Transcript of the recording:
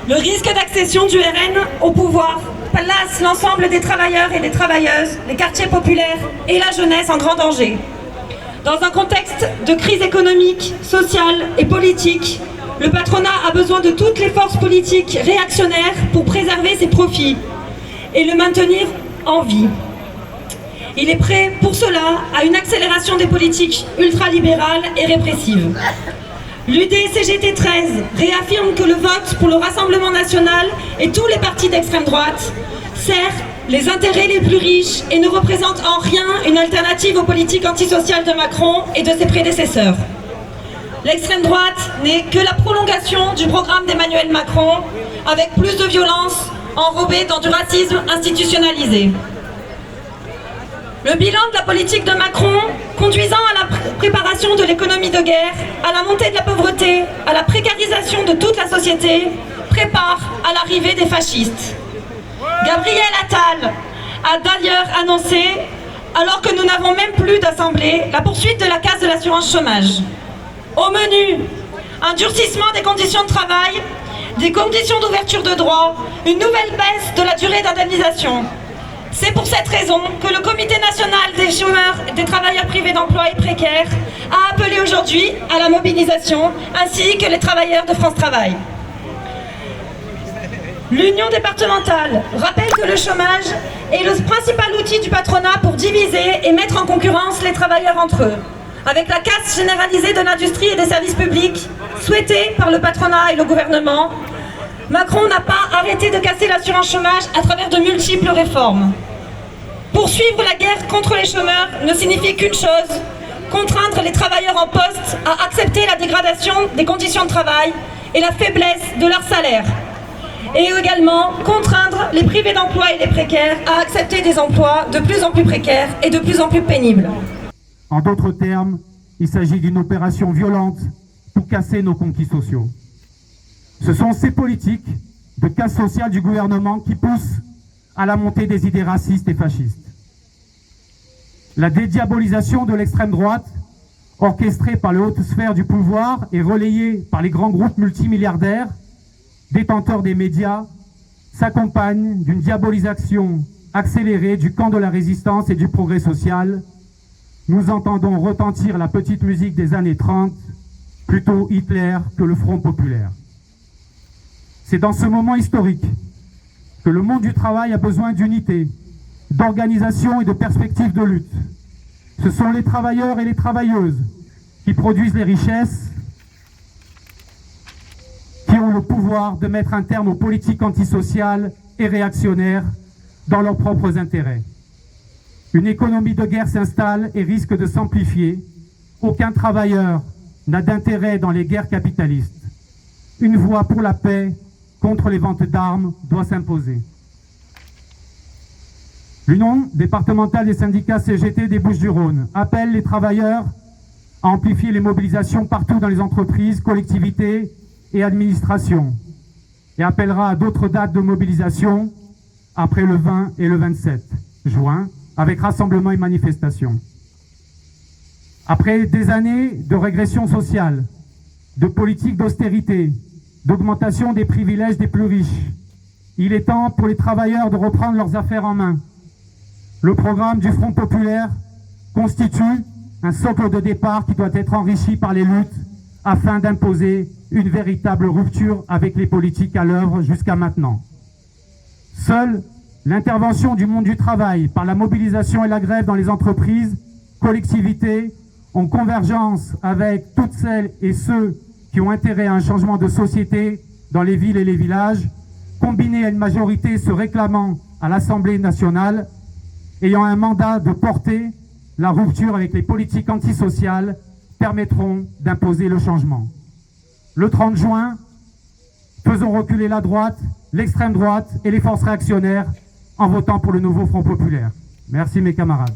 Le risque d'accession du RN au pouvoir place l'ensemble des travailleurs et des travailleuses, les quartiers populaires et la jeunesse en grand danger. Dans un contexte de crise économique, sociale et politique, le patronat a besoin de toutes les forces politiques réactionnaires pour préserver ses profits et le maintenir en vie. Il est prêt pour cela à une accélération des politiques ultralibérales et répressives. L'UD-CGT 13 réaffirme que le vote pour le Rassemblement national et tous les partis d'extrême droite sert les intérêts les plus riches et ne représente en rien une alternative aux politiques antisociales de Macron et de ses prédécesseurs. L'extrême droite n'est que la prolongation du programme d'Emmanuel Macron, avec plus de violence enrobée dans du racisme institutionnalisé. Le bilan de la politique de Macron, conduisant à la préparation de l'économie de guerre, à la montée de la pauvreté, à la précarisation de toute la société, prépare à l'arrivée des fascistes. Gabriel Attal a d'ailleurs annoncé, alors que nous n'avons même plus d'assemblée, la poursuite de la casse de l'assurance chômage. Au menu, un durcissement des conditions de travail, des conditions d'ouverture de droits, une nouvelle baisse de la durée d'indemnisation. C'est pour cette raison que le Comité national des chômeurs, des travailleurs privés d'emploi et précaires a appelé aujourd'hui à la mobilisation, ainsi que les travailleurs de France Travail. L'Union départementale rappelle que le chômage est le principal outil du patronat pour diviser et mettre en concurrence les travailleurs entre eux. Avec la casse généralisée de l'industrie et des services publics, souhaitée par le patronat et le gouvernement, Macron n'a pas arrêté de casser l'assurance chômage à travers de multiples réformes. Poursuivre la guerre contre les chômeurs ne signifie qu'une chose, contraindre les travailleurs en poste à accepter la dégradation des conditions de travail et la faiblesse de leur salaire. Et également contraindre les privés d'emploi et les précaires à accepter des emplois de plus en plus précaires et de plus en plus pénibles. En d'autres termes, il s'agit d'une opération violente pour casser nos conquis sociaux. Ce sont ces politiques de casse sociale du gouvernement qui poussent à la montée des idées racistes et fascistes. La dédiabolisation de l'extrême droite, orchestrée par les hautes sphères du pouvoir et relayée par les grands groupes multimilliardaires, détenteurs des médias, s'accompagne d'une diabolisation accélérée du camp de la résistance et du progrès social. Nous entendons retentir la petite musique des années 30, plutôt Hitler que le Front populaire. C'est dans ce moment historique que le monde du travail a besoin d'unité, d'organisation et de perspectives de lutte. Ce sont les travailleurs et les travailleuses qui produisent les richesses, qui ont le pouvoir de mettre un terme aux politiques antisociales et réactionnaires dans leurs propres intérêts. Une économie de guerre s'installe et risque de s'amplifier. Aucun travailleur n'a d'intérêt dans les guerres capitalistes. Une voie pour la paix contre les ventes d'armes doit s'imposer. L'Union départementale des syndicats CGT des Bouches-du-Rhône appelle les travailleurs à amplifier les mobilisations partout dans les entreprises, collectivités et administrations et appellera à d'autres dates de mobilisation après le 20 et le 27 juin avec rassemblements et manifestations. Après des années de régression sociale, de politique d'austérité, d'augmentation des privilèges des plus riches, il est temps pour les travailleurs de reprendre leurs affaires en main. Le programme du Front populaire constitue un socle de départ qui doit être enrichi par les luttes afin d'imposer une véritable rupture avec les politiques à l'œuvre jusqu'à maintenant. Seule l'intervention du monde du travail par la mobilisation et la grève dans les entreprises, collectivités, en convergence avec toutes celles et ceux qui ont intérêt à un changement de société dans les villes et les villages, combinée à une majorité se réclamant à l'Assemblée nationale, ayant un mandat de porter la rupture avec les politiques antisociales, permettront d'imposer le changement. Le 30 juin, faisons reculer la droite, l'extrême droite et les forces réactionnaires en votant pour le nouveau Front populaire. Merci mes camarades.